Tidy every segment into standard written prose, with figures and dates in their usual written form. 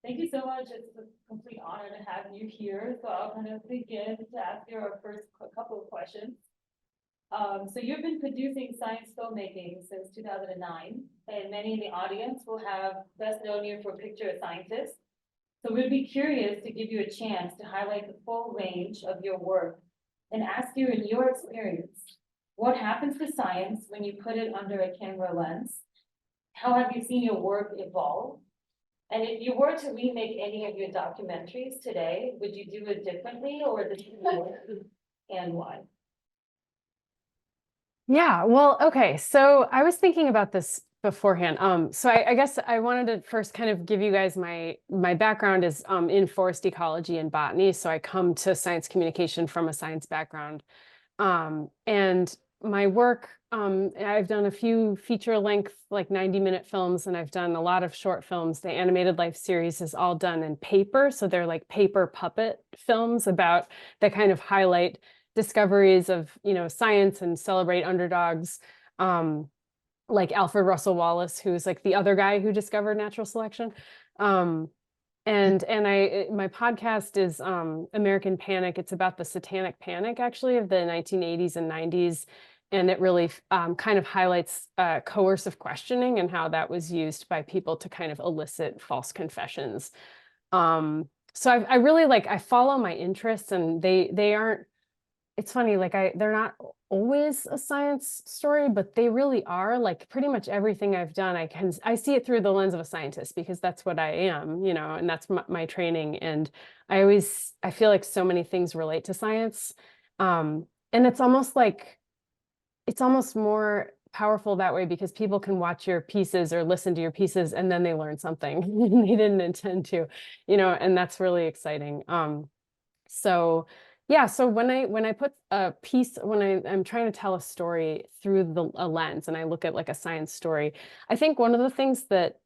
Thank you so much. It's a complete honor to have you here. So I'll kind of begin to ask you our first couple of questions. So you've been producing science filmmaking since 2009, and many in the audience will have best known you for Picture a Scientist. So we'd be curious to give you a chance to highlight the full range of your work and ask you, in your experience, what happens to science when you put it under a camera lens? How have you seen your work evolve? And if you were to remake any of your documentaries today, would you do it differently or the same way, and why? Yeah, well, okay. So I was thinking about this beforehand. So I guess I wanted to first kind of give you guys my background is in forest ecology and botany. So I come to science communication from a science background. And my work, I've done a few feature length, like 90-minute films, and I've done a lot of short films. The Animated Life series is all done in paper. So they're like paper puppet films about that kind of highlight discoveries of, science and celebrate underdogs. Like Alfred Russel Wallace, who's like the other guy who discovered natural selection. And my podcast is American Panic. It's about the Satanic Panic, actually, of the 1980s and 90s. And it really kind of highlights coercive questioning and how that was used by people to kind of elicit false confessions. So I really I follow my interests, and they aren't, it's funny, they're not always a science story, but they really are. Like pretty much everything I've done, I see it through the lens of a scientist, because that's what I am, and that's my training. And I feel like so many things relate to science. And it's almost more powerful that way, because people can watch your pieces or listen to your pieces and then they learn something they didn't intend to, and that's really exciting. So yeah, so when I put a piece, when I'm trying to tell a story through a lens, and I look at like a science story, I think one of the things that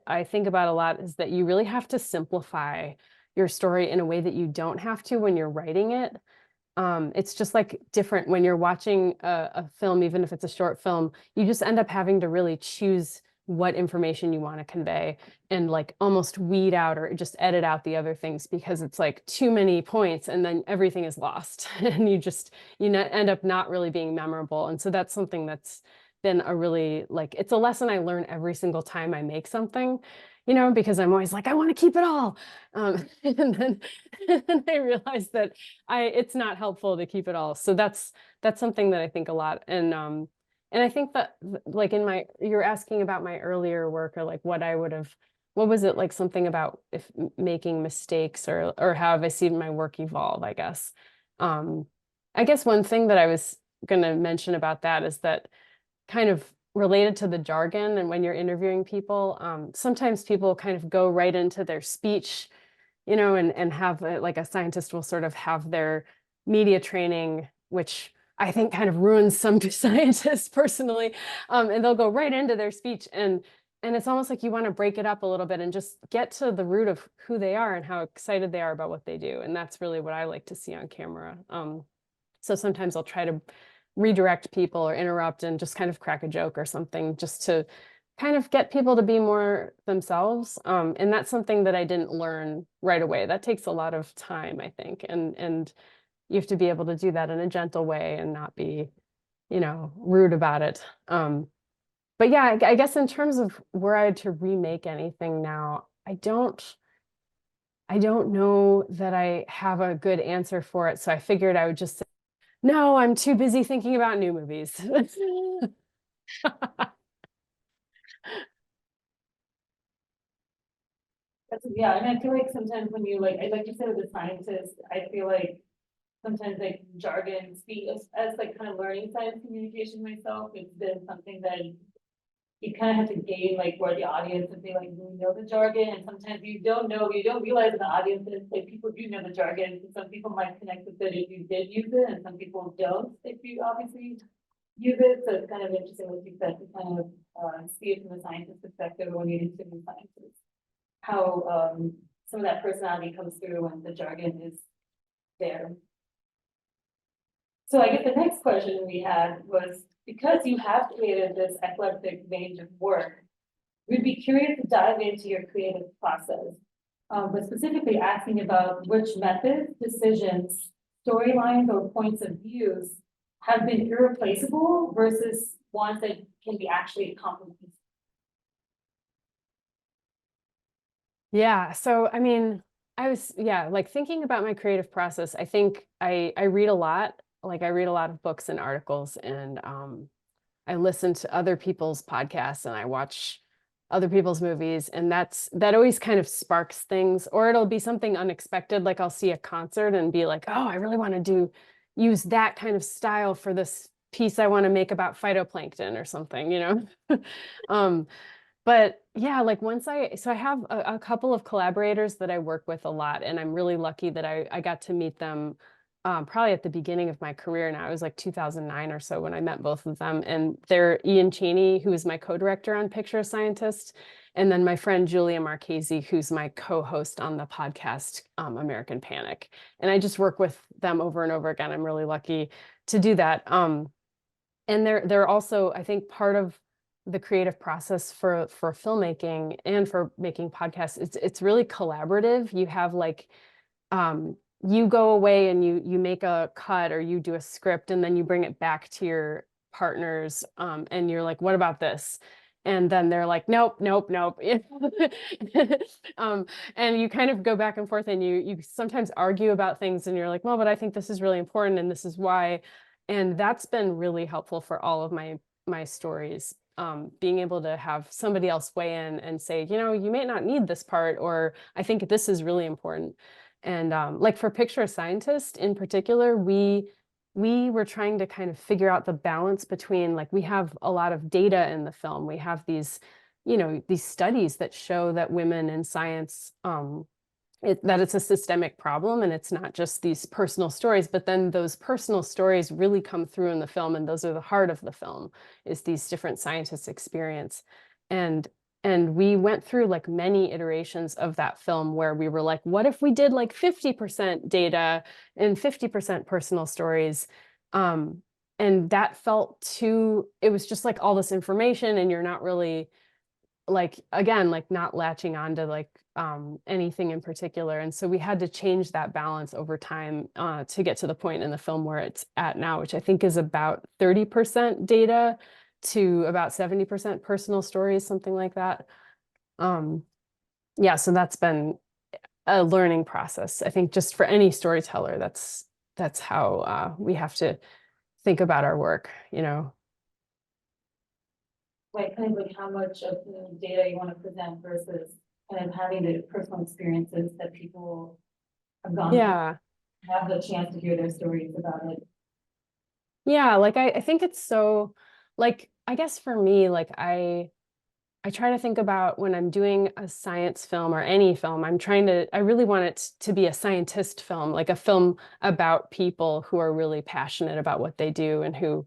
I think about a lot is that you really have to simplify your story in a way that you don't have to when you're writing it. It's just like different when you're watching a film, even if it's a short film, you just end up having to really choose what information you want to convey, and like almost weed out or just edit out the other things, because it's like too many points and then everything is lost and you end up not really being memorable. And so that's something that's been a really, it's a lesson I learn every single time I make something, because I'm always like, I want to keep it all. And then I realize that it's not helpful to keep it all. So that's something that I think a lot. And I think that like you're asking about my earlier work, or like what was it, like something about if making mistakes, or how have I seen my work evolve, I guess. I guess one thing that I was going to mention about that is that, kind of related to the jargon, and when you're interviewing people, sometimes people kind of go right into their speech, and have like a scientist will sort of have their media training, which I think kind of ruins some scientists personally, and they'll go right into their speech, and it's almost like you want to break it up a little bit and just get to the root of who they are and how excited they are about what they do. And that's really what I like to see on camera. So sometimes I'll try to redirect people or interrupt and just kind of crack a joke or something, just to kind of get people to be more themselves. And that's something that I didn't learn right away. That takes a lot of time, I think. And you have to be able to do that in a gentle way and not be, rude about it. But yeah, I guess in terms of were I to remake anything now, I don't know that I have a good answer for it. So I figured I would just say, no, I'm too busy thinking about new movies. Yeah, and I feel like sometimes when you like you said, as a scientist, I feel like sometimes like jargon speak as like kind of learning science communication myself. It's been something that you kind of have to gain like where the audience and be like, do we know the jargon? And sometimes you don't realize in the audience that like people do know the jargon. So some people might connect with it if you did use it, and some people don't if you obviously use it. So it's kind of interesting what you said, to kind of see it from a scientist perspective when you interview scientists, how some of that personality comes through when the jargon is there. So I guess the next question we had was, because you have created this eclectic range of work, we'd be curious to dive into your creative process. but specifically asking about which methods, decisions, storylines, or points of views have been irreplaceable versus ones that can be actually complemented. Yeah. So, I mean, like thinking about my creative process, I think I read a lot. Like I read a lot of books and articles, and I listen to other people's podcasts and I watch other people's movies, and that always kind of sparks things. Or it'll be something unexpected, like I'll see a concert and be like, oh, I really want to use that kind of style for this piece I want to make about phytoplankton or something, you know? But yeah, like so I have a couple of collaborators that I work with a lot, and I'm really lucky that I got to meet them probably at the beginning of my career. Now it was like 2009 or so when I met both of them. And they're Ian Cheney, who is my co-director on Picture a Scientist, and then my friend Julia Marchese, who's my co-host on the podcast American Panic. And I just work with them over and over again. I'm really lucky to do that. And they're also, I think, part of the creative process for filmmaking and for making podcasts. It's really collaborative. You have like you go away and you make a cut or you do a script, and then you bring it back to your partners, and you're like, what about this? And then they're like, nope, nope, nope. And you kind of go back and forth, and you sometimes argue about things, and you're like, well, but I think this is really important and this is why. And that's been really helpful for all of my stories. Being able to have somebody else weigh in and say, you know, you may not need this part, or I think this is really important. And like for Picture a Scientist in particular, we were trying to kind of figure out the balance between, like, we have a lot of data in the film. We have these, you know, these studies that show that women in science, that it's a systemic problem, and it's not just these personal stories, but then those personal stories really come through in the film, and those are the heart of the film, is these different scientists' experience. And we went through like many iterations of that film where we were like, what if we did like 50% data and 50% personal stories? And that felt too, it was just like all this information, and you're not really, like, again, like not latching on to like anything in particular. And so we had to change that balance over time to get to the point in the film where it's at now, which I think is about 30% data to about 70% personal stories, something like that. Yeah, so that's been a learning process. I think just for any storyteller, that's how we have to think about our work, you know. Like kind of like how much of the data you want to present versus kind of having the personal experiences that people have gone through, Yeah. have the chance to hear their stories about it. Yeah, like I think it's so, like, I guess for me, like I try to think about when I'm doing a science film or any film, I really want it to be a scientist film, like a film about people who are really passionate about what they do, and who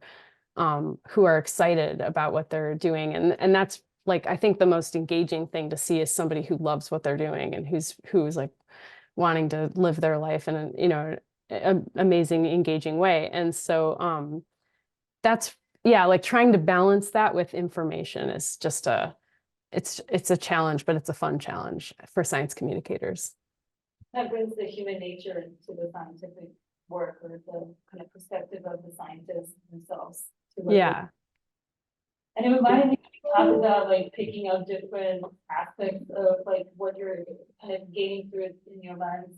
are excited about what they're doing. And that's like, I think the most engaging thing to see is somebody who loves what they're doing and who's like wanting to live their life in a, you know, amazing, engaging way. And so that's, yeah, like trying to balance that with information is just it's a challenge, but it's a fun challenge for science communicators. That brings the human nature to the scientific work, or the kind of perspective of the scientists themselves. To what Yeah. And it reminded me, you talk about like picking up different aspects of like what you're kind of gaining through it in your lens.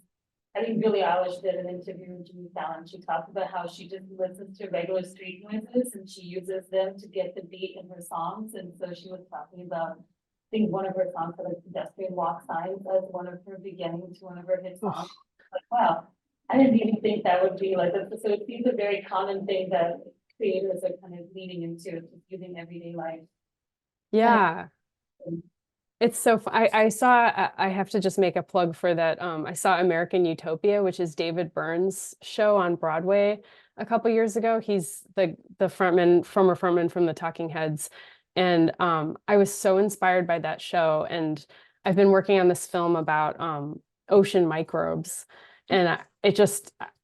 I think Billie Eilish did an interview with Jimmy Fallon. She talked about how she just listens to regular street noises and she uses them to get the beat in her songs. And so she was talking about, I think one of her songs for like pedestrian walk signs as one of her beginning to one of her hit songs. Like, wow, I didn't even think that would be like that. So it seems a very common thing that creators are kind of leaning into, just using everyday life. Yeah. It's so I saw, I have to just make a plug for that. I saw American Utopia, which is David Byrne's show on Broadway a couple years ago. He's the former frontman from the Talking Heads. And I was so inspired by that show. And I've been working on this film about ocean microbes. And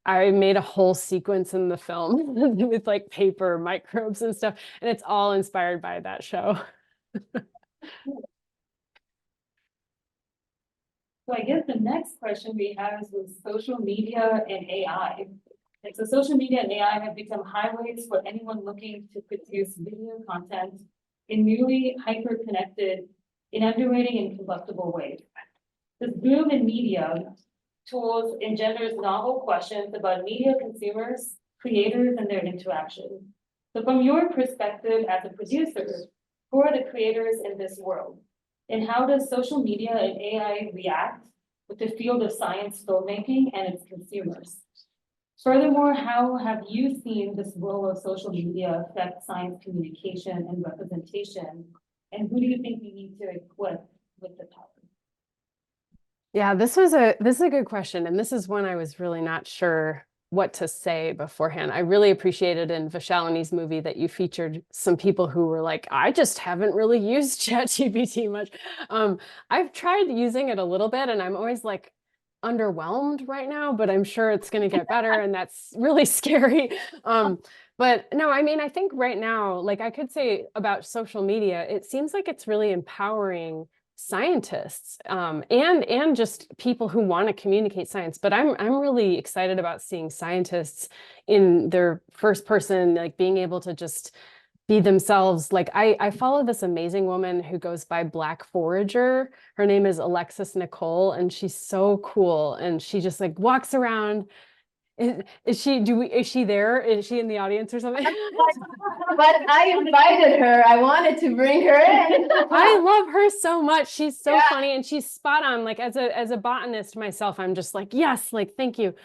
I made a whole sequence in the film with like paper microbes and stuff. And it's all inspired by that show. So I guess the next question we have is with social media and AI. And so social media and AI have become highways for anyone looking to produce video content in newly hyper-connected, inundating and combustible ways. This boom in media tools engenders novel questions about media consumers, creators, and their interaction. So from your perspective as a producer, who are the creators in this world? And how does social media and AI react with the field of science filmmaking and its consumers? Furthermore, how have you seen this role of social media affect science communication and representation? And who do you think we need to equip with the power? Yeah, this is a good question. And this is one I was really not sure what to say beforehand. I really appreciated in Vishalini's movie that you featured some people who were like, I just haven't really used ChatGPT much. I've tried using it a little bit and I'm always like underwhelmed right now, but I'm sure it's going to get better and that's really scary. But no, I mean, I think right now, like I could say about social media, it seems like it's really empowering scientists and just people who want to communicate science. But I'm really excited about seeing scientists in their first person, like being able to just be themselves. Like I follow this amazing woman who goes by Black Forager. Her name is Alexis Nicole, and she's so cool. And she just like walks around. Is she there? Is she in the audience or something? But I invited her. I wanted to bring her in. I love her so much. She's so Yeah. funny and she's spot on. Like as a botanist myself, I'm just like, yes, like thank you.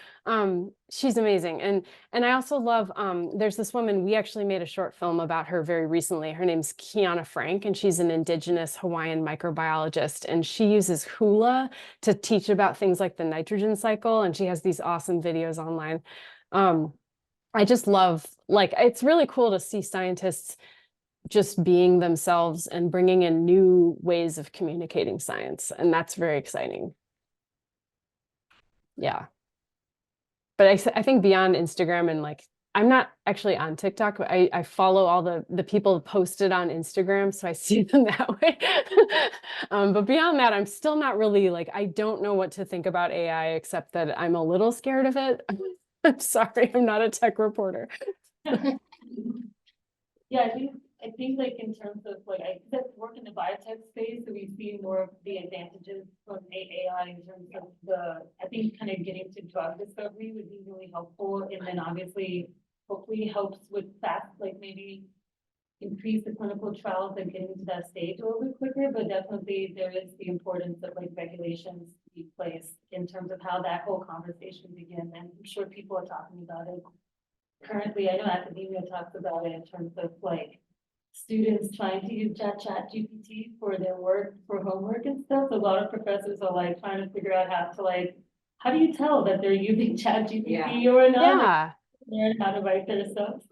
She's amazing. And I also love there's this woman, we actually made a short film about her very recently. Her name's Kiana Frank, and she's an indigenous Hawaiian microbiologist. And she uses hula to teach about things like the nitrogen cycle. And she has these awesome videos online. I just love, like, it's really cool to see scientists just being themselves and bringing in new ways of communicating science. And that's very exciting. Yeah. But I think beyond Instagram and like, I'm not actually on TikTok, but I follow all the people posted on Instagram, so I see them that way. But beyond that, I'm still not really like, I don't know what to think about AI, except that I'm a little scared of it. I'm sorry, I'm not a tech reporter. Yeah, I think like in terms of like, I work in the biotech space, so we see more of the advantages from AI in terms of I think kind of getting to drug discovery would be really helpful. And then obviously, hopefully helps with fast, like maybe increase the clinical trials and getting to that stage a little bit quicker, but definitely there is the importance of like regulations to be placed in terms of how that whole conversation begins. And I'm sure people are talking about it currently. I know academia talks about it in terms of like students trying to use ChatGPT for their work, for homework and stuff. A lot of professors are like trying to figure out how do you tell that they're using ChatGPT or not? Yeah. Learn how to write their stuff.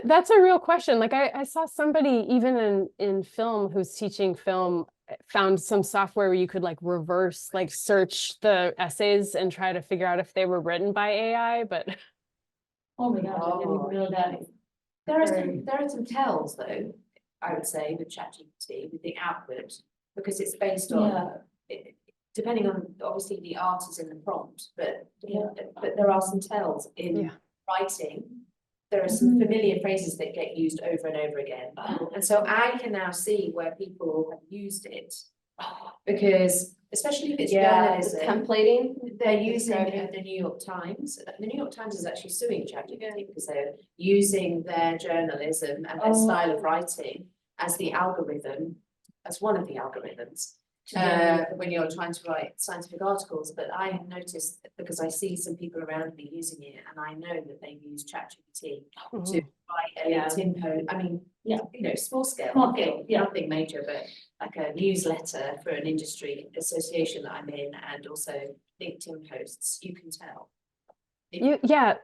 That's a real question. Like I saw somebody even in film who's teaching film found some software where you could like reverse like search the essays and try to figure out if they were written by AI, but Oh my gosh, I didn't even know that. There are some tells though, I would say, with ChatGPT, with the output, because it's based on, depending on, obviously the art is in the prompt, but there are some tells in writing. There are some familiar phrases that get used over and over again. And so I can now see where people have used it, because especially if it's journalism, templating. they're using the New York Times. The New York Times is actually suing ChatGPT because they're using their journalism and their style of writing as the algorithm, as one of the algorithms. When you're trying to write scientific articles, but I have noticed, because I see some people around me using it, and I know that they use ChatGPT to write a LinkedIn post. I mean, small scale, nothing major, but like a newsletter for an industry association that I'm in, and also LinkedIn posts. You can tell.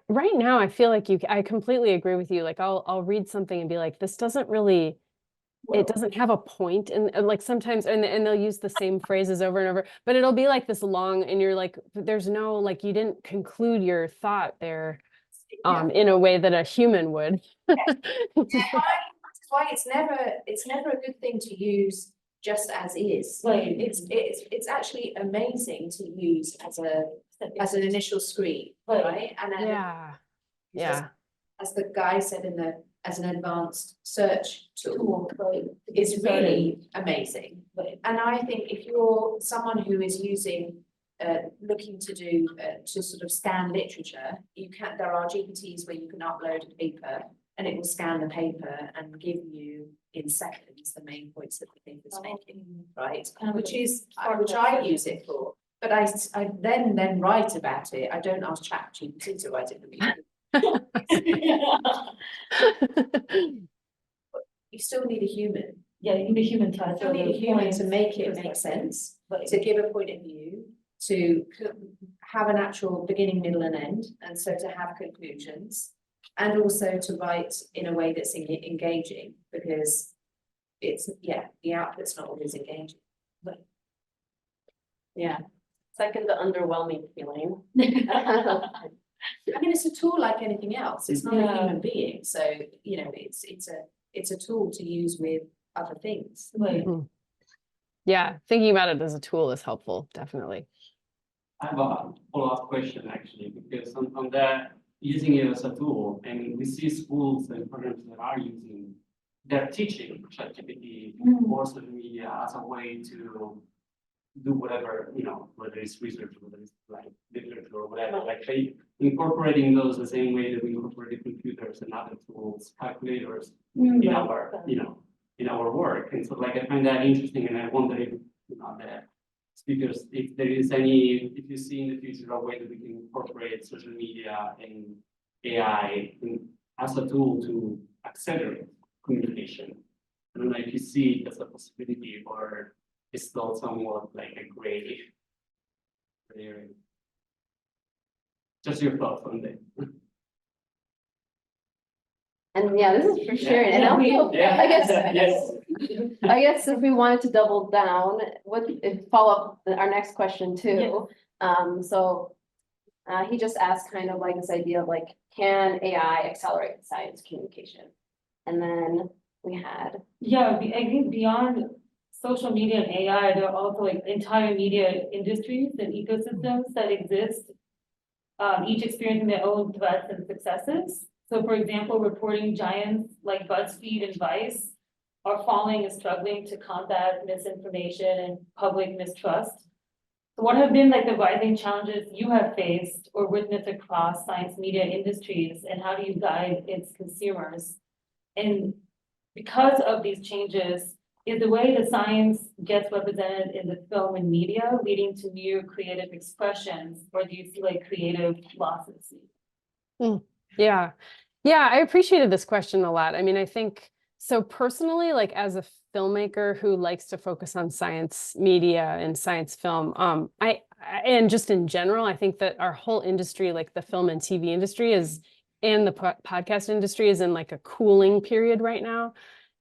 Right now I feel like I completely agree with you. Like I'll read something and be like, this doesn't really. It doesn't have a point, and like sometimes and they'll use the same phrases over and over, but it'll be like this long and you're like, there's no, like, you didn't conclude your thought there in a way that a human would. That's why it's never a good thing to use just as is. Right. It's actually amazing to use as an initial screen, Right. right? And then Yeah. Yeah. as the guy said as an advanced search tool, Right. is really amazing. Right. And I think if you're someone who is using, looking to do, to sort of scan literature, there are GPTs where you can upload a paper and it will scan the paper and give you in seconds the main points that the paper's making, right? Kind of Which like I use it for. But I then write about it. I don't ask ChatGPT to write it for me. You still need a human. Yeah, you need a human touch. You need a human to make it make sense, to give a point of view, to have an actual beginning, middle, and end, and so to have conclusions, and also to write in a way that's engaging, because the output's not always engaging. Yeah, second the underwhelming feeling. I mean, it's a tool like anything else. It's not a Yeah. human being, so it's a tool to use with other things. Right. Yeah, thinking about it as a tool is helpful, definitely. I have a follow-up question actually, because on the using it as a tool, and we see schools and programs that are using, they're teaching ChatGPT or social media as a way to do whatever, whether it's research, whether it's like literature or whatever, like they incorporating those the same way that we incorporate computers and other tools, calculators in our, in our work. And so like I find that interesting, and I wonder if, the speakers, if there is if you see in the future a way that we can incorporate social media and AI as a tool to accelerate communication. I don't know if you see it as a possibility or it's still somewhat like a gray area. Just your thoughts on that. And yeah, this is for sure. And Yeah, also, Yeah. I guess, Yes. I guess if we wanted to double down, follow up our next question too. He just asked kind of like this idea of like, can AI accelerate science communication? And then we had. Yeah, I think beyond social media and AI, there are also like entire media industries and ecosystems that exist, each experiencing their own threats and successes. So for example, reporting giants like BuzzFeed and Vice are falling and struggling to combat misinformation and public mistrust. So what have been like the rising challenges you have faced or witnessed across science media industries, and how do you guide its consumers? And because of these changes, is the way the science gets represented in the film and media leading to new creative expressions, or do you see like creative losses? Yeah. Yeah, I appreciated this question a lot. I mean, I think so personally, like as a filmmaker who likes to focus on science media and science film, and just in general, I think that our whole industry, like the film and TV industry and the podcast industry is in like a cooling period right now.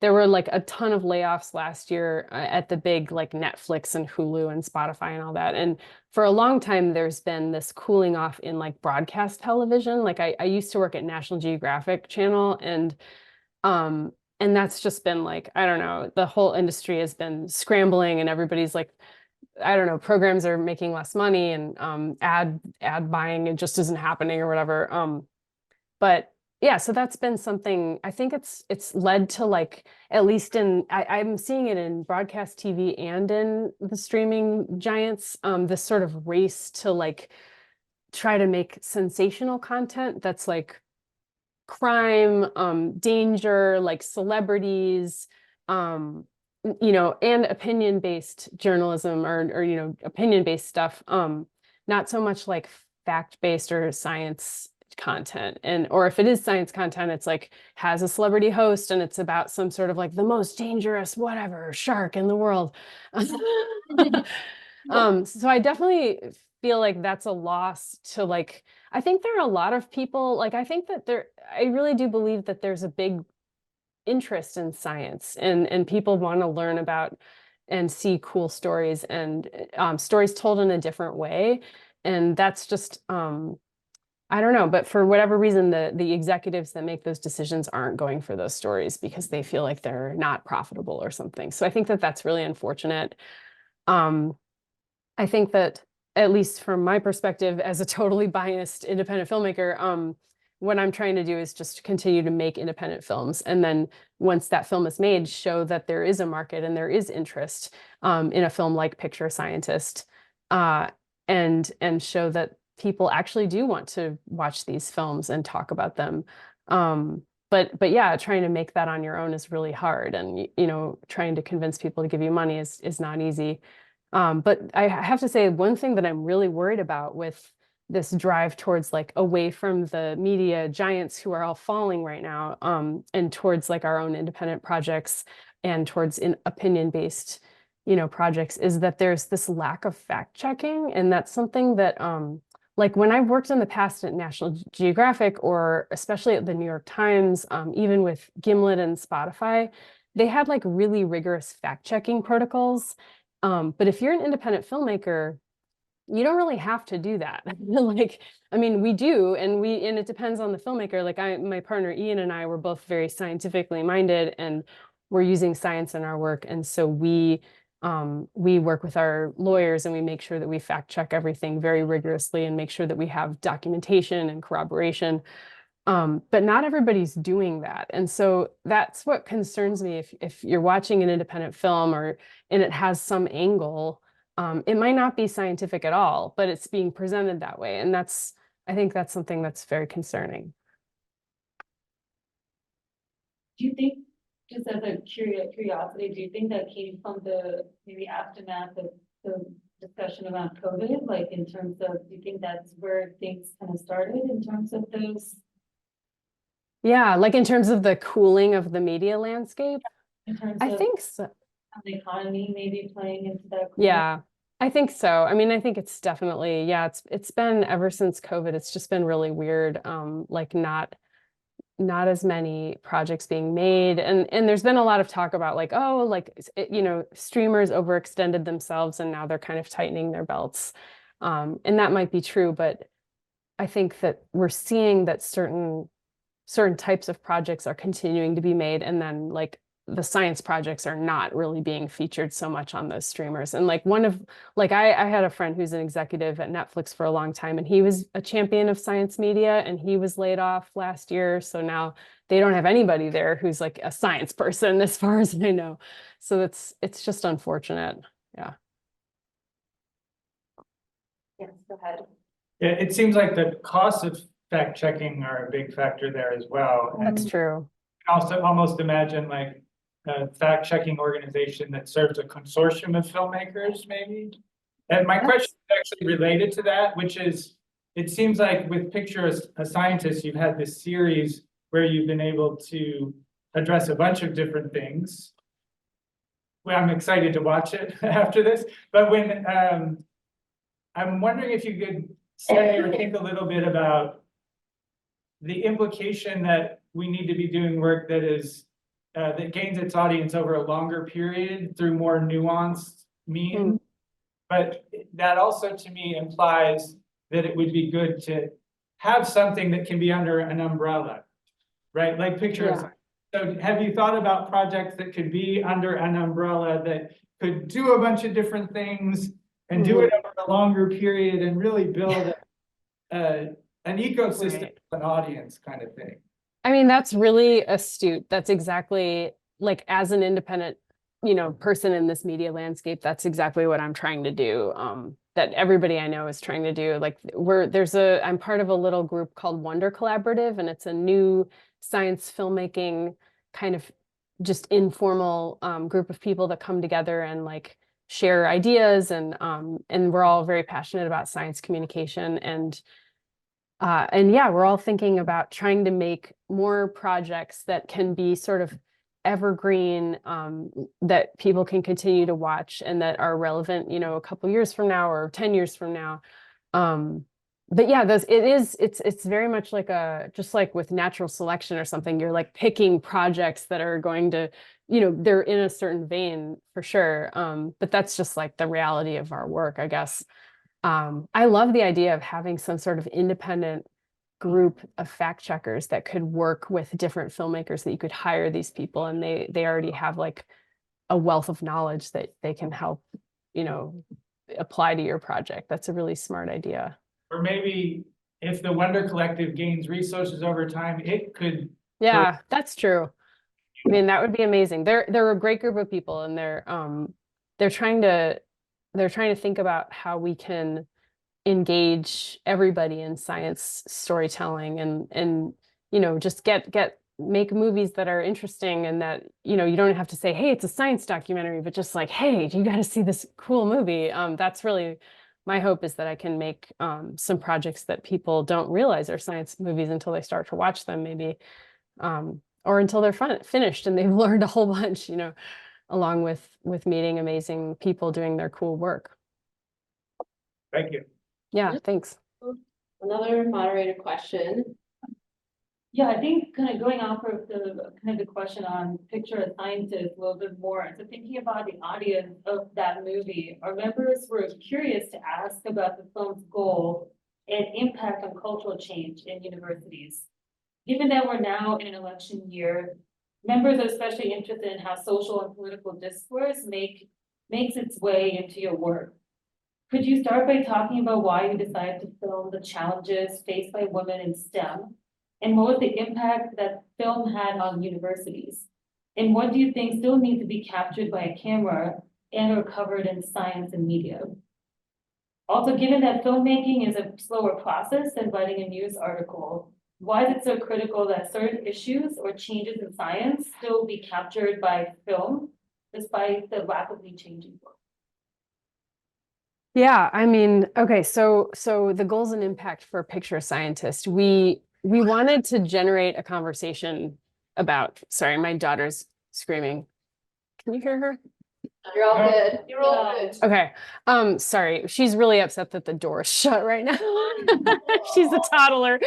There were like a ton of layoffs last year at the big like Netflix and Hulu and Spotify and all that. And for a long time, there's been this cooling off in like broadcast television. Like I used to work at National Geographic Channel, and that's just been like, I don't know, the whole industry has been scrambling, and everybody's like, I don't know, programs are making less money, and ad buying, it just isn't happening or whatever. But yeah, so that's been something. I think it's led to like, at least I'm seeing it in broadcast TV and in the streaming giants, this sort of race to like try to make sensational content that's like crime, danger, like celebrities, and opinion-based journalism or opinion-based stuff, not so much like fact-based or science content. Or if it is science content, it's like has a celebrity host and it's about some sort of like the most dangerous whatever shark in the world. So I definitely feel like that's a loss to like, I think there are a lot of people, like I think that I really do believe that there's a big interest in science, and people want to learn about and see cool stories and stories told in a different way. And that's just I don't know, but for whatever reason, the executives that make those decisions aren't going for those stories because they feel like they're not profitable or something. So I think that that's really unfortunate. Um, I think that, at least from my perspective as a totally biased independent filmmaker, what I'm trying to do is just continue to make independent films. And then once that film is made, show that there is a market and there is interest in a film like Picture a Scientist, and show that people actually do want to watch these films and talk about them. But yeah, trying to make that on your own is really hard. And, you know, trying to convince people to give you money is not easy. But I have to say, one thing that I'm really worried about with this drive towards like away from the media giants who are all falling right now, and towards like our own independent projects and towards opinion-based, you know, projects, is that there's this lack of fact checking. And that's something that, like when I've worked in the past at National Geographic, or especially at the New York Times, even with Gimlet and Spotify, they had like really rigorous fact checking protocols. But if you're an independent filmmaker, you don't really have to do that. Like, I mean, we do, and it depends on the filmmaker. Like my partner Ian and I were both very scientifically minded, and we're using science in our work. And so we work with our lawyers and we make sure that we fact check everything very rigorously and make sure that we have documentation and corroboration. But not everybody's doing that. And so that's what concerns me. If you're watching an independent film and it has some angle, it might not be scientific at all, but it's being presented that way. And I think that's something that's very concerning. Do you think, just as a curiosity, do you think that came from the maybe aftermath of the discussion around COVID? Like in terms of, do you think that's where things kind of started in terms of those? Yeah, like in terms of the cooling of the media landscape, In terms I of think so. the economy maybe playing into that? Yeah, I think so. I mean, I think it's definitely, yeah, it's been ever since COVID, it's just been really weird. Like not as many projects being made. And there's been a lot of talk about like, oh, like, you know, streamers overextended themselves and now they're kind of tightening their belts. And that might be true, but I think that we're seeing that certain types of projects are continuing to be made, and then like the science projects are not really being featured so much on those streamers. And like I had a friend who's an executive at Netflix for a long time, and he was a champion of science media, and he was laid off last year. So now they don't have anybody there who's like a science person, as far as I know. So it's just unfortunate. Yeah. Yes, go ahead. Yeah, it seems like the costs of fact checking are a big factor there as well. And That's true. also almost imagine like a fact checking organization that serves a consortium of filmmakers, maybe. And my question is actually related to that, which is, it seems like with Picture a Scientist, you've had this series where you've been able to address a bunch of different things. Well, I'm excited to watch it after this, but when I'm wondering if you could say or think a little bit about the implication that we need to be doing work that is that gains its audience over a longer period through more nuanced means. But that also to me implies that it would be good to have something that can be under an umbrella, right? Like Picture a Scientist. So have you thought about projects that could be under an umbrella that could do a bunch of different things and do it over a longer period and really build an ecosystem, an audience kind of thing? I mean, that's really astute. That's exactly like, as an independent, you know, person in this media landscape, that's exactly what I'm trying to do. That everybody I know is trying to do. Like I'm part of a little group called Wonder Collaborative, and it's a new science filmmaking kind of just informal group of people that come together and like share ideas, and we're all very passionate about science communication, and yeah, we're all thinking about trying to make more projects that can be sort of evergreen, that people can continue to watch and that are relevant, you know, a couple years from now or 10 years from now. But yeah, it's very much like just like with natural selection or something, you're like picking projects that are going to, you know, they're in a certain vein for sure. But that's just like the reality of our work, I guess. I love the idea of having some sort of independent group of fact checkers that could work with different filmmakers, that you could hire these people and they already have like a wealth of knowledge that they can help, apply to your project. That's a really smart idea. Or maybe if the Wonder Collective gains resources over time, it could. Yeah, that's true. I mean, that would be amazing. They're a great group of people, and they're trying to think about how we can engage everybody in science storytelling and just make movies that are interesting, and that you don't have to say, hey, it's a science documentary, but just like, hey, you got to see this cool movie. That's really my hope, is that I can make some projects that people don't realize are science movies until they start to watch them, maybe, or until they're finished and they've learned a whole bunch, along with meeting amazing people doing their cool work. Thank you. Yeah, thanks. Another moderator question. Yeah, I think kind of going off of the question on picture a scientist a little bit more. So thinking about the audience of that movie, our members were curious to ask about the film's goal and impact on cultural change in universities. Given that we're now in an election year, members are especially interested in how social and political discourse makes its way into your work. Could you start by talking about why you decided to film the challenges faced by women in STEM? And what was the impact that film had on universities? And what do you think still needs to be captured by a camera and or covered in science and media? Also, given that filmmaking is a slower process than writing a news article, why is it so critical that certain issues or changes in science still be captured by film, despite the rapidly changing world? Yeah, I mean, okay, so the goals and impact for Picture a Scientist, we wanted to generate a conversation about, sorry, my daughter's screaming. Can you hear her? You're all good. You're all good. Okay. Sorry, she's really upset that the door is shut right now. She's a toddler.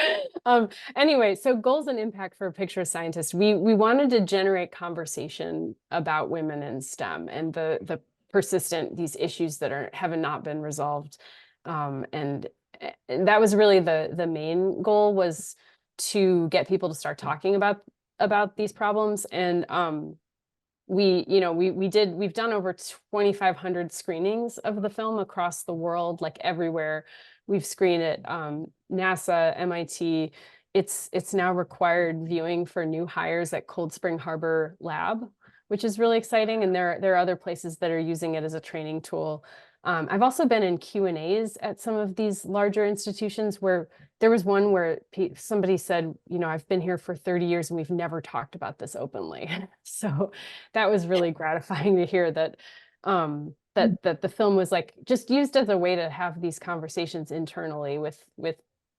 Anyway, so goals and impact for Picture a Scientist. We wanted to generate conversation about women in STEM and the persistent, these issues that have not been resolved. And that was really the main goal, was to get people to start talking about these problems. And we've done over 2,500 screenings of the film across the world, like everywhere. We've screened it, NASA, MIT. It's now required viewing for new hires at Cold Spring Harbor Lab, which is really exciting. And there are other places that are using it as a training tool. I've also been in Q&As at some of these larger institutions, where there was one where somebody said, I've been here for 30 years and we've never talked about this openly. So that was really gratifying to hear that that the film was like just used as a way to have these conversations internally with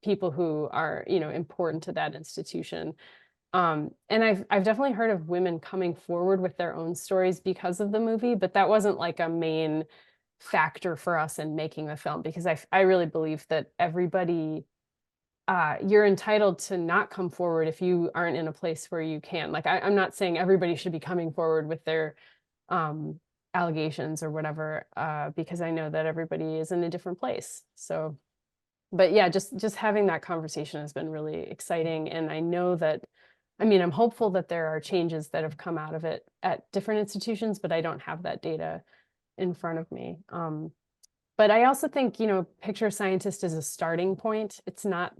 people who are, important to that institution. And I've definitely heard of women coming forward with their own stories because of the movie, but that wasn't like a main factor for us in making the film, because I really believe that everybody, you're entitled to not come forward if you aren't in a place where you can. Like, I'm not saying everybody should be coming forward with their allegations or whatever, because I know that everybody is in a different place. So, but yeah, just having that conversation has been really exciting. And I know that, I'm hopeful that there are changes that have come out of it at different institutions, but I don't have that data in front of me. But I also think, Picture a Scientist is a starting point. It's not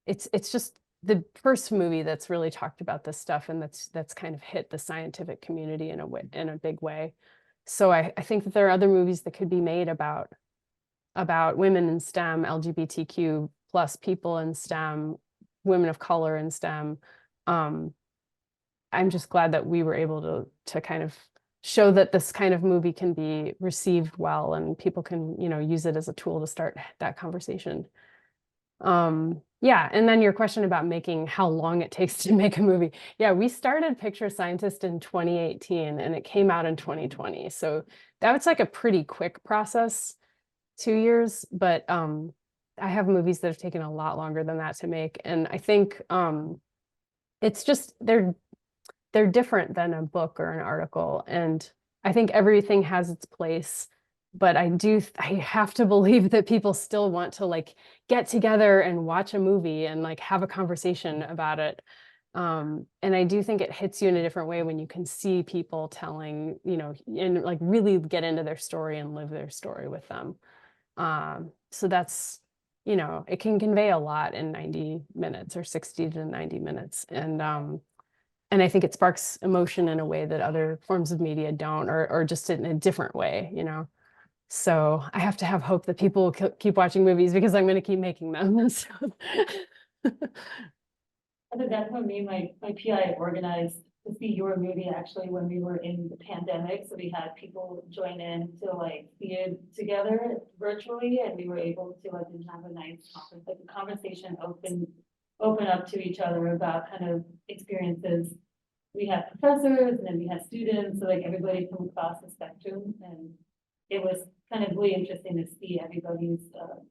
it's just the first movie that's really talked about this stuff, and that's kind of hit the scientific community in a big way. So I think that there are other movies that could be made about women in STEM, LGBTQ plus people in STEM, women of color in STEM. I'm just glad that we were able to kind of show that this kind of movie can be received well, and people can, use it as a tool to start that conversation. Yeah, and then your question about how long it takes to make a movie. Yeah, we started Picture a Scientist in 2018 and it came out in 2020. So that was like a pretty quick process, 2 years, but I have movies that have taken a lot longer than that to make. And I think it's just, they're different than a book or an article. And I think everything has its place. but I have to believe that people still want to like get together and watch a movie and like have a conversation about it. And I do think it hits you in a different way when you can see people telling, you know, and like really get into their story and live their story with them. So that's, you know, it can convey a lot in 90 minutes or 60 to 90 minutes. And I think it sparks emotion in a way that other forms of media don't, or just in a different way, you know. So I have to have hope that people will keep watching movies because I'm going to keep making them. So. I think that's what me, my PI organized to see your movie actually when we were in the pandemic. So we had people join in to like see it together virtually, and we were able to like have a nice conference, like a conversation open up to each other about kind of experiences. We had professors and then we had students, so like everybody from across the spectrum, and it was kind of really interesting to see everybody's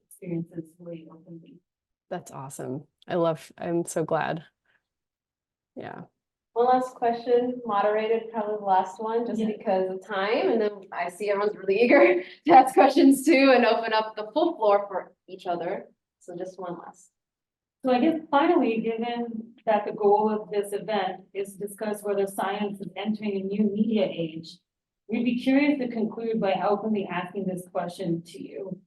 experiences really openly. That's awesome. I'm so glad. Yeah. One last question, moderated, probably the last one, just Yeah. because of time, and then I see everyone's really eager to ask questions too and open up the full floor for each other. So just one last. So I guess finally, given that the goal of this event is to discuss whether science is entering a new media age, we'd be curious to conclude by openly asking this question to you.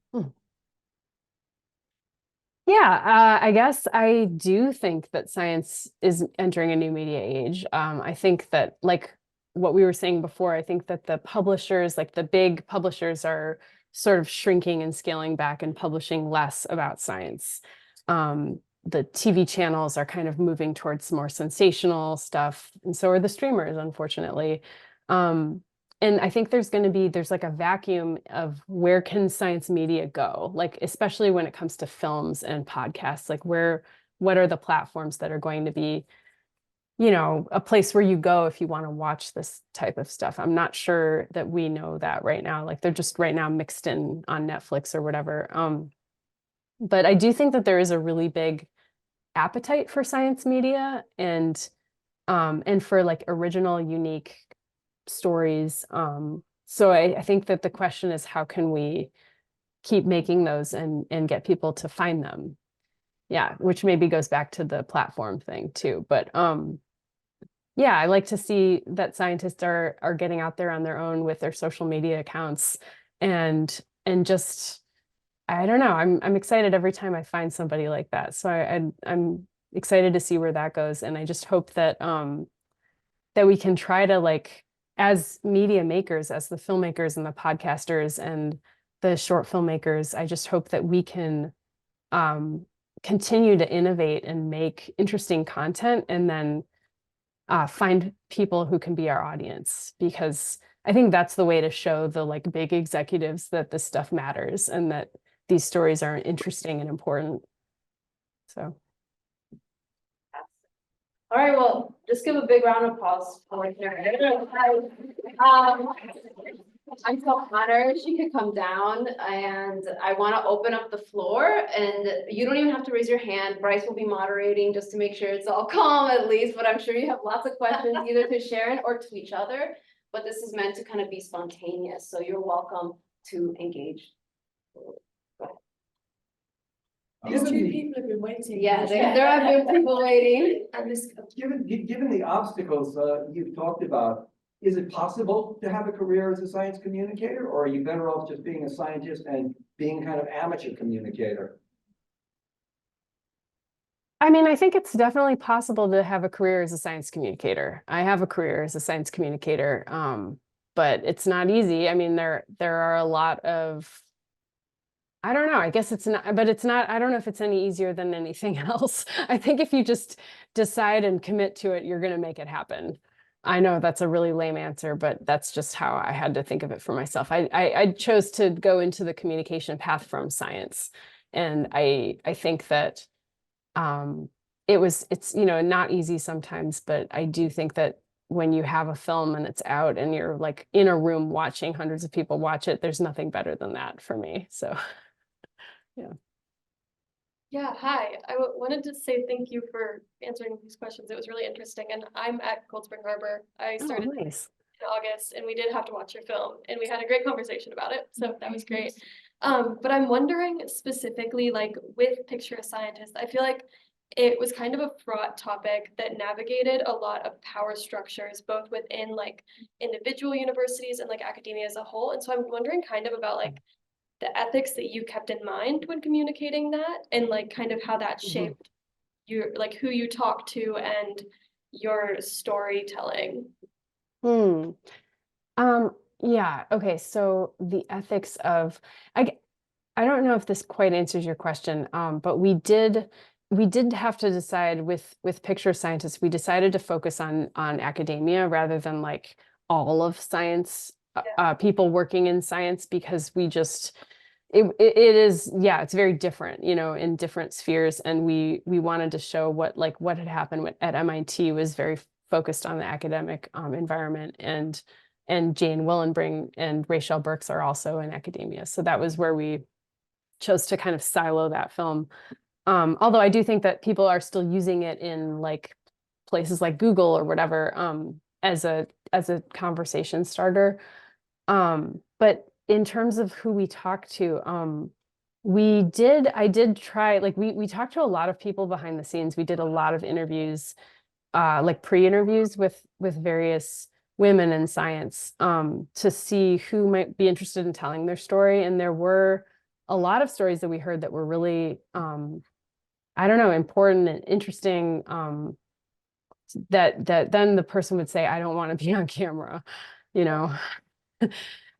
Yeah, I guess I do think that science is entering a new media age. I think that, like what we were saying before, I think that the publishers, like the big publishers, are sort of shrinking and scaling back and publishing less about science. The TV channels are kind of moving towards more sensational stuff, and so are the streamers, unfortunately. And I think there's like a vacuum of where can science media go, like especially when it comes to films and podcasts, like what are the platforms that are going to be, you know, a place where you go if you want to watch this type of stuff. I'm not sure that we know that right now. Like they're just right now mixed in on Netflix or whatever. But I do think that there is a really big appetite for science media and for like original, unique stories. So I think that the question is, how can we keep making those and get people to find them? Yeah, which maybe goes back to the platform thing too. But yeah, I like to see that scientists are getting out there on their own with their social media accounts and just, I don't know, I'm excited every time I find somebody like that. So I'm excited to see where that goes. And I just hope that that we can try to, like, as media makers, as the filmmakers and the podcasters and the short filmmakers, I just hope that we can continue to innovate and make interesting content, and then find people who can be our audience, because I think that's the way to show the like big executives that this stuff matters and that these stories are interesting and important. So. All right, well, just give a big round of applause for her. I'm so honored she could come down, and I want to open up the floor, and you don't even have to raise your hand. Bryce will be moderating just to make sure it's all calm at least, but I'm sure you have lots of questions either to Sharon or to each other. But this is meant to kind of be spontaneous, so you're welcome to engage. These two people have been waiting. Yeah, there have been people waiting. And this, Given the obstacles you've talked about, is it possible to have a career as a science communicator, or are you better off just being a scientist and being kind of amateur communicator? I mean, I think it's definitely possible to have a career as a science communicator. I have a career as a science communicator, but it's not easy. I mean, there are a lot of, I don't know, I guess it's not, but it's not, I don't know if it's any easier than anything else. I think if you just decide and commit to it, you're going to make it happen. I know that's a really lame answer, but that's just how I had to think of it for myself. I chose to go into the communication path from science. And I think that it's, you know, not easy sometimes, but I do think that when you have a film and it's out and you're like in a room watching hundreds of people watch it, there's nothing better than that for me. So. Yeah. Yeah, hi. I wanted to say thank you for answering these questions. It was really interesting. And I'm at Cold Spring Harbor. I started Oh, nice. in August, and we did have to watch your film, and we had a great conversation about it, so that was great. But I'm wondering specifically, like with Picture a Scientist, I feel like it was kind of a fraught topic that navigated a lot of power structures, both within like individual universities and like academia as a whole. And so I'm wondering kind of about like the ethics that you kept in mind when communicating that, and like kind of how that shaped your, like who you talk to and your storytelling. Yeah, okay, so the ethics of, I don't know if this quite answers your question, but we did have to decide with Picture Scientists, we decided to focus on academia rather than like all of science, people working in science, because we just, it is, yeah, it's very different, you know, in different spheres. And we wanted to show what had happened at MIT was very focused on the academic environment, and Jane Willenbring and Rachel Burks are also in academia. So that was where we chose to kind of silo that film. Although I do think that people are still using it in like places like Google or whatever, as a conversation starter. But in terms of who we talked to, I did try, like we talked to a lot of people behind the scenes. We did a lot of interviews, like pre-interviews with various women in science, to see who might be interested in telling their story. And there were a lot of stories that we heard that were really, I don't know, important and interesting, that then the person would say, I don't want to be on camera, you know.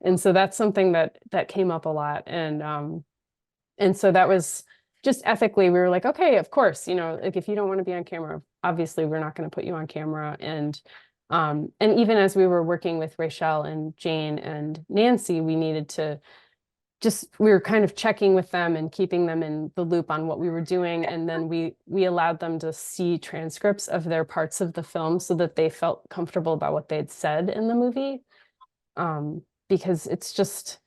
And so that's something that came up a lot. And so that was just ethically, we were like, okay, of course, you know, like if you don't want to be on camera, obviously we're not going to put you on camera. And even as we were working with Rachel and Jane and Nancy, we needed to we were kind of checking with them and keeping them in the loop on what we were doing. And then we allowed them to see transcripts of their parts of the film so that they felt comfortable about what they'd said in the movie. Because it's just,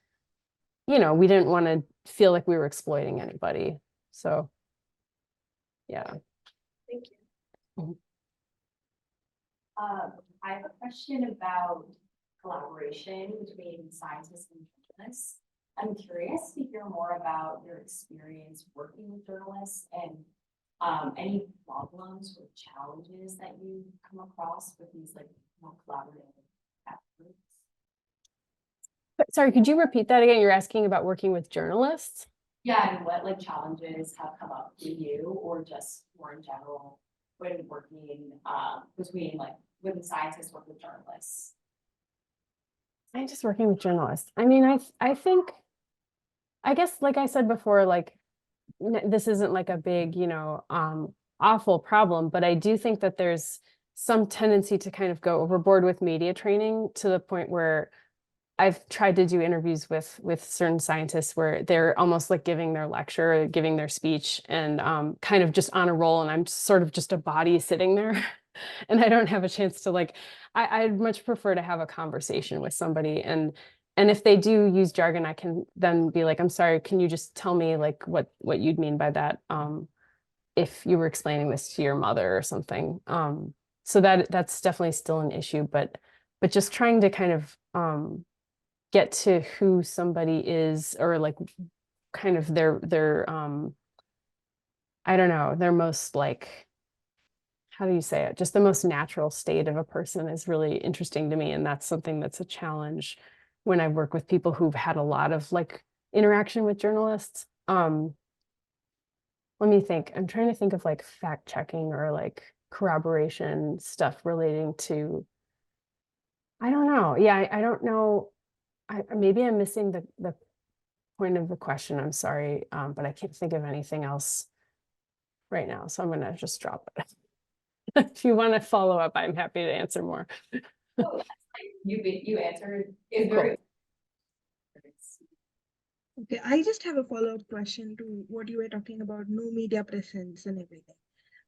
you know, we didn't want to feel like we were exploiting anybody. So, yeah. Thank you. I have a question about collaboration between scientists and journalists. I'm curious to hear more about your experience working with journalists and any problems or challenges that you come across with these like more collaborative efforts. Sorry, could you repeat that again? You're asking about working with journalists? Yeah, and what like challenges have come up for you, or just more in general when working between like when scientists work with journalists? I'm just working with journalists. I mean, I think, I guess, like I said before, like this isn't like a big, you know, awful problem, but I do think that there's some tendency to kind of go overboard with media training to the point where I've tried to do interviews with certain scientists where they're almost like giving their lecture, giving their speech, and kind of just on a roll, and I'm sort of just a body sitting there. And I don't have a chance to like, I'd much prefer to have a conversation with somebody. And if they do use jargon, I can then be like, I'm sorry, can you just tell me like what you'd mean by that? If you were explaining this to your mother or something. So that's definitely still an issue, but just trying to kind of get to who somebody is, or like kind of their I don't know, their most like, how do you say it? Just the most natural state of a person is really interesting to me. And that's something that's a challenge when I work with people who've had a lot of like interaction with journalists. Let me think. I'm trying to think of like fact checking or like corroboration stuff relating to, I don't know. Yeah, I don't know. Maybe I'm missing the point of the question. I'm sorry, but I can't think of anything else right now. So I'm gonna just drop it. If you want to follow up, I'm happy to answer more. Oh, you answered. Is there? Okay, I just have a follow-up question to what you were talking about, no media presence and everything.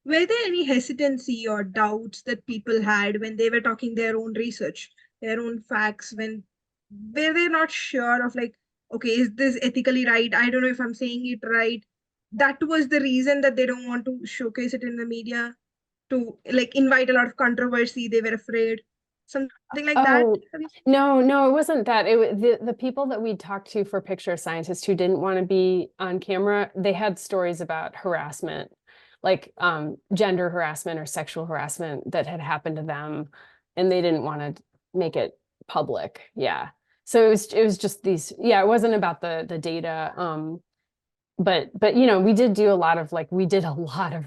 Were there any hesitancy or doubts that people had when they were talking their own research, their own facts, when were they not sure of like, okay, is this ethically right? I don't know if I'm saying it right. That was the reason that they don't want to showcase it in the media, to like invite a lot of controversy. They were afraid. Something like that? Oh, Have you- no, it wasn't that. The people that we talked to for Picture Scientists who didn't want to be on camera, they had stories about harassment, like gender harassment or sexual harassment that had happened to them, and they didn't want to make it public. Yeah. So it was just these, yeah, it wasn't about the data. But you know, we did a lot of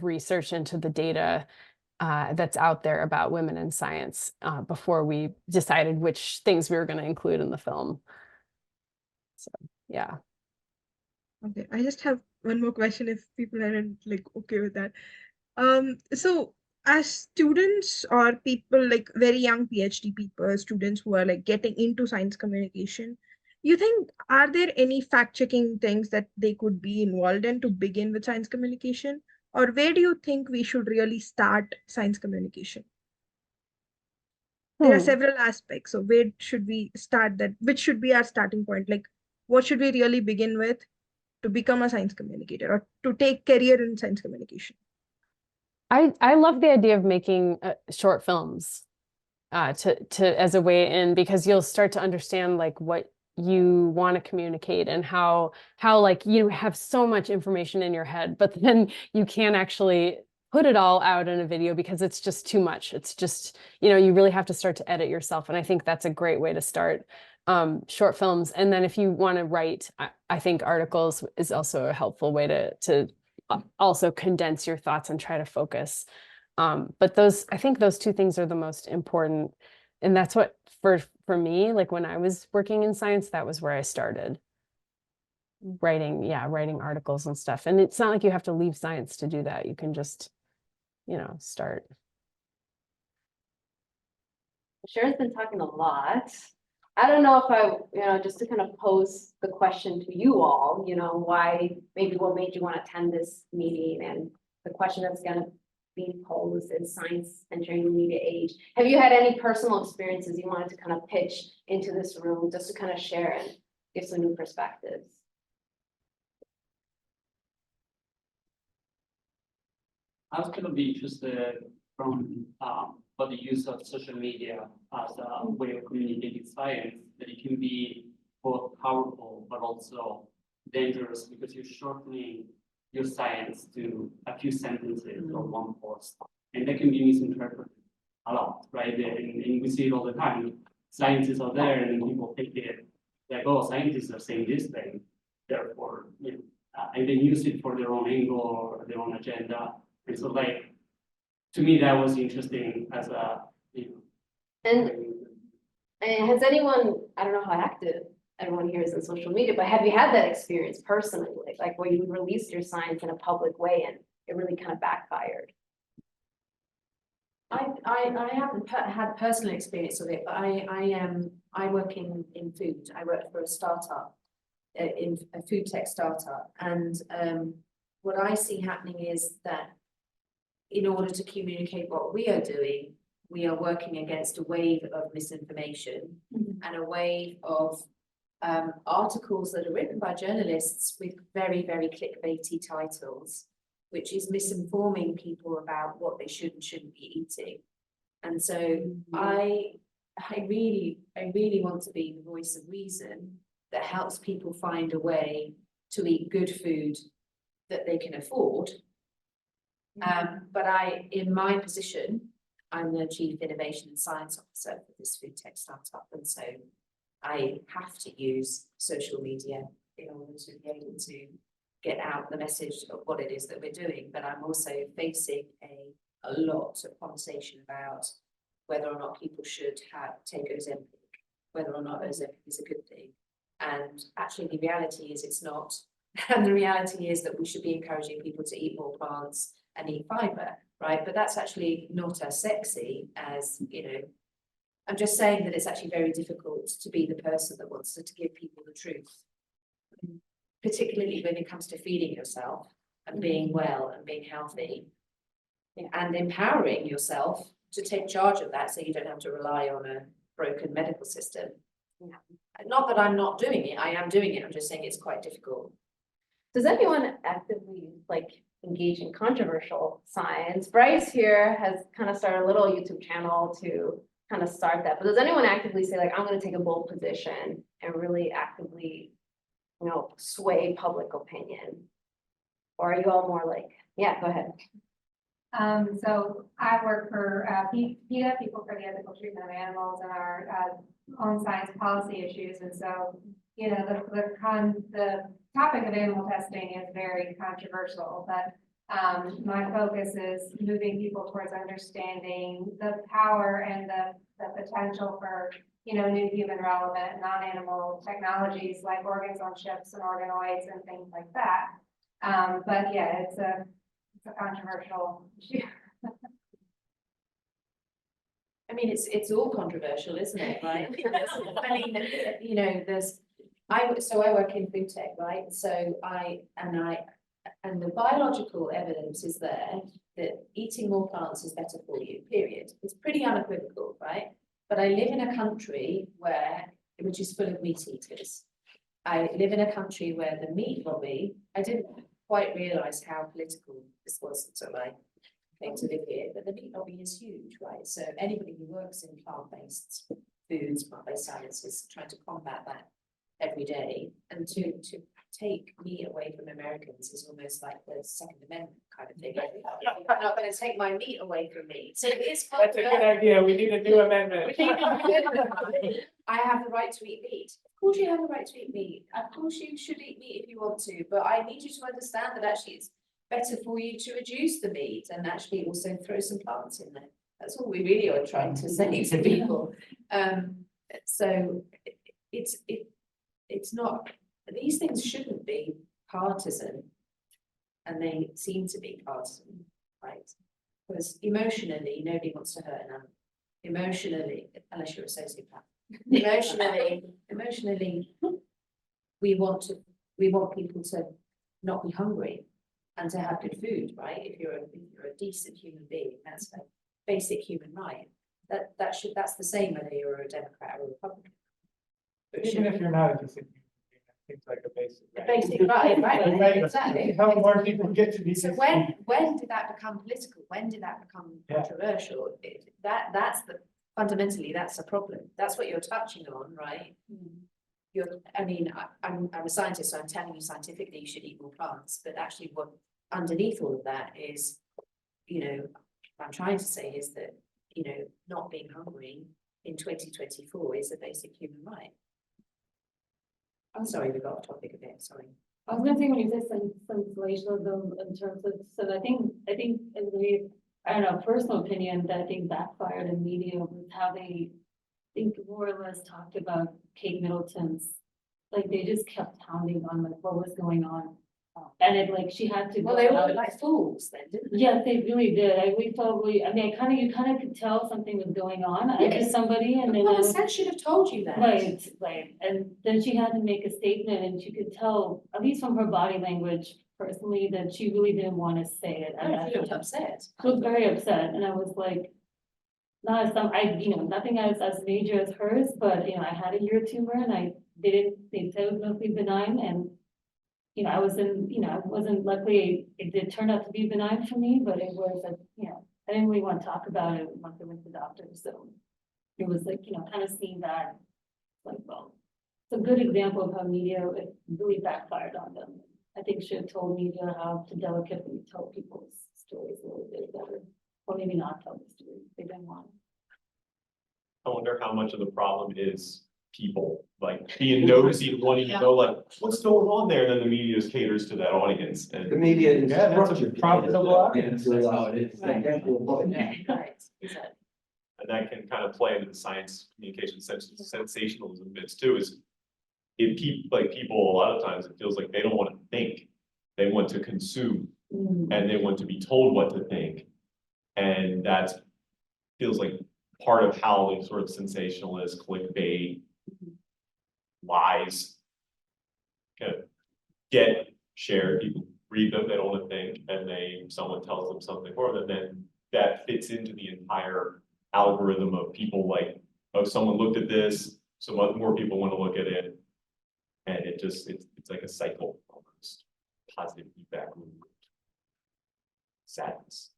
research into the data that's out there about women in science before we decided which things we were going to include in the film. So, yeah. Okay, I just have one more question if people aren't like okay with that. So as students or people like very young PhD people, students who are like getting into science communication, you think are there any fact-checking things that they could be involved in to begin with science communication? Or where do you think we should really start science communication? There are several aspects. So where should we start that? Which should be our starting point? Like what should we really begin with to become a science communicator or to take career in science communication? I love the idea of making short films to as a way in, because you'll start to understand like what you want to communicate and how like you have so much information in your head, but then you can't actually put it all out in a video because it's just too much. It's just, you know, you really have to start to edit yourself. And I think that's a great way to start short films. And then if you want to write, I think articles is also a helpful way to also condense your thoughts and try to focus. But I think those two things are the most important. And that's what, for me, like when I was working in science, that was where I started writing articles and stuff. And it's not like you have to leave science to do that. You can just, you know, start. Sharon's been talking a lot. I don't know if I, you know, just to kind of pose the question to you all, you know, what made you want to attend this meeting, and the question that's going to be posed is science entering the media age. Have you had any personal experiences you wanted to kind of pitch into this room just to kind of share and give some new perspectives? I was gonna be interested from for the use of social media as a way of communicating science, that it can be both powerful but also dangerous because you're shortening your science to a few sentences or one post, and that can be misinterpreted a lot, right? And we see it all the time. Science is out there, and people think it like, oh, scientists are saying this thing, therefore, you know, and then use it for their own angle or their own agenda. And so, like, to me, that was interesting as a, you know. And has anyone, I don't know how active everyone here is on social media, but have you had that experience personally, like where you released your science in a public way and it really kind of backfired? I haven't had personal experience of it, but I work in food. I work for a startup, in a food tech startup, and what I see happening is that in order to communicate what we are doing, we are working against a wave of misinformation and a wave of articles that are written by journalists with very, very clickbaity titles, which is misinforming people about what they should and shouldn't be eating. And so I really want to be the voice of reason that helps people find a way to eat good food that they can afford. But in my position, I'm the Chief Innovation and Science Officer for this food tech startup. And so I have to use social media in order to be able to get out the message of what it is that we're doing. But I'm also facing a lot of conversation about whether or not people should take Ozempic, whether or not Ozempic is a good thing. And actually the reality is it's not. And the reality is that we should be encouraging people to eat more plants and eat fiber, right? But that's actually not as sexy as, you know, I'm just saying that it's actually very difficult to be the person that wants to give people the truth, particularly when it comes to feeding yourself and being well and being healthy and empowering yourself to take charge of that so you don't have to rely on a broken medical system. Not that I'm not doing it, I am doing it, I'm just saying it's quite difficult. Does anyone actively engage in controversial science? Bryce here has kind of started a little YouTube channel to kind of start that, but does anyone actively say like, I'm gonna take a bold position and really actively, sway public opinion? Or are you all more like, yeah, go ahead. So I work for, PETA, People for the Ethical Treatment of Animals, and our, own science policy issues, and so, the topic of animal testing is very controversial, but, my focus is moving people towards understanding the power and the potential for, new human relevant, non-animal technologies like organs on chips and organoids and things like that. But yeah, it's a controversial issue. I mean, it's all controversial, isn't it, right? I mean, I work in food tech, right? So and the biological evidence is there that eating more plants is better for you, period. It's pretty unequivocal, right? But I live in a country which is full of meat eaters. I live in a country where the meat lobby, I didn't quite realize how political this was until I came to live here, but the meat lobby is huge, right? So anybody who works in plant-based foods, plant-based science is trying to combat that every day. And to take meat away from Americans is almost like the Second Amendment kind of thing. You're not going to take my meat away from me. So it's That's a good idea. We need a new amendment. I have the right to eat meat. Of course you have the right to eat meat. Of course you should eat meat if you want to, but I need you to understand that actually it's better for you to reduce the meat and actually also throw some plants in there. That's all we really are trying to say to people. So it's not, these things shouldn't be partisan, and they seem to be partisan, right? Because emotionally, nobody wants to hurt an animal. Emotionally, unless you're a sociopath. Emotionally, we want people to not be hungry and to have good food, right? If you're a decent human being, that's a basic human right. That's the same whether you're a Democrat or a Republican. But Even if you're not a decent human being, that seems like a basic a right. basic right, right? Exactly. How more people get to be. So when did that become political? When did that become Yeah. controversial? Fundamentally, that's a problem. That's what you're touching on, right? I'm a scientist, so I'm telling you scientifically you should eat more plants, but actually what underneath all of that is, what I'm trying to say is that, not being hungry in 2024 is a basic human right. I'm sorry, we got off topic a bit, sorry. I was gonna say when you said sensationalism in terms of, so I think in the, I don't know, personal opinion that I think backfired in media was how they, I think more or less talked about Kate Middleton's, like they just kept pounding on like what was going on. And it like she had to. Well, they were like fools then, didn't they? Yes, they really did. You kind of could tell something was going on. I Yes. just somebody and then. Common sense should have told you that. Right. And then she had to make a statement and she could tell, at least from her body language personally, that she really didn't want to say it. She looked upset. She was very upset and I was like, nothing as major as hers, but I had a ear tumor and they said it was mostly benign and I wasn't luckily, it did turn out to be benign for me, but it was I didn't really want to talk about it once I went to the doctor, so it was like, kind of seeing that, like, well, it's a good example of how media, it really backfired on them. I think should have told media how to delicately tell people's stories a little bit better, or maybe not tell the story if they didn't want. I wonder how much of the problem is people, like being nosy and wanting to know like, what's going on there, and then the media caters to that audience. And The media is Yeah, that's a structured. profitable That's how it is. Right. Exactly. Right, exactly. And that can kind of play into the science communication sensationalism bits too, is people, a lot of times it feels like they don't want to think, they want to consume, and they want to be told what to think. And that feels like part of how like sort of sensationalist, clickbait, lies kind of get shared. People read them, they don't want to think, and someone tells them something for them, and then that fits into the entire algorithm of people like, oh, someone looked at this, so much more people want to look at it. And it's like a cycle, almost positive feedback loop. Sadness.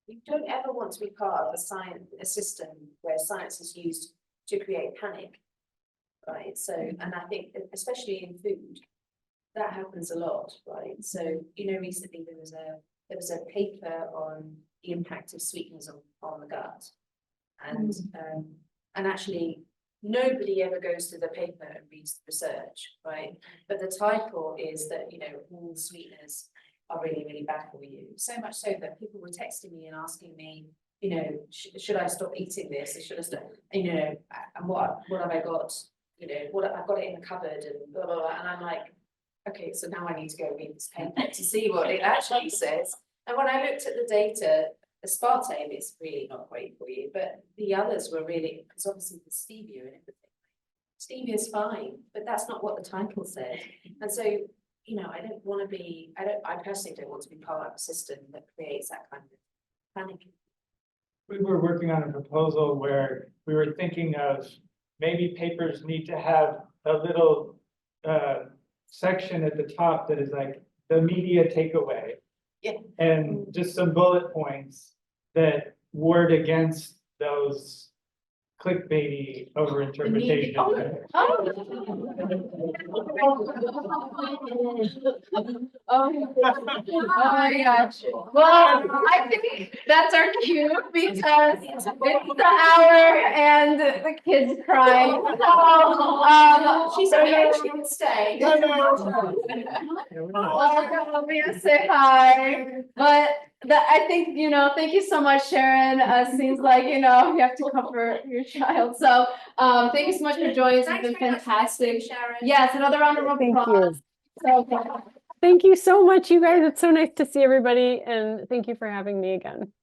You don't ever want to be part of a system where science is used to create panic. Right, so, and I think especially in food, that happens a lot, right? So, recently there was a paper on the impact of sweeteners on the gut. And actually, nobody ever goes to the paper and reads the research, right? But the title is that, all sweeteners are really, really bad for you. So much so that people were texting me and asking me, should I stop eating this? Or should I stop, and what have I got? What I've got it in the cupboard and blah, blah, blah. And I'm like, okay, so now I need to go read this paper to see what it actually says. And when I looked at the data, aspartame is really not great for you, but the others were really, because obviously the stevia and everything. Stevia is fine, but that's not what the title said. And so, I don't want to be, I personally don't want to be part of a system that creates that kind of panic. We were working on a proposal where we were thinking of maybe papers need to have a little section at the top that is like the media takeaway. Yeah. And just some bullet points that ward against those clickbaity overinterpretations. Oh my gosh. Well, I think that's our cue because it's the hour and the kids crying. She's okay, she can stay. Welcome, Mia, say hi. But I think, thank you so much, Sharon. Seems like, you have to comfort your child. So, thank you so much for joining us. It's been fantastic. Sharon. Yes, another round of Thank applause. you. Thank you so much, you guys. It's so nice to see everybody, and thank you for having me again.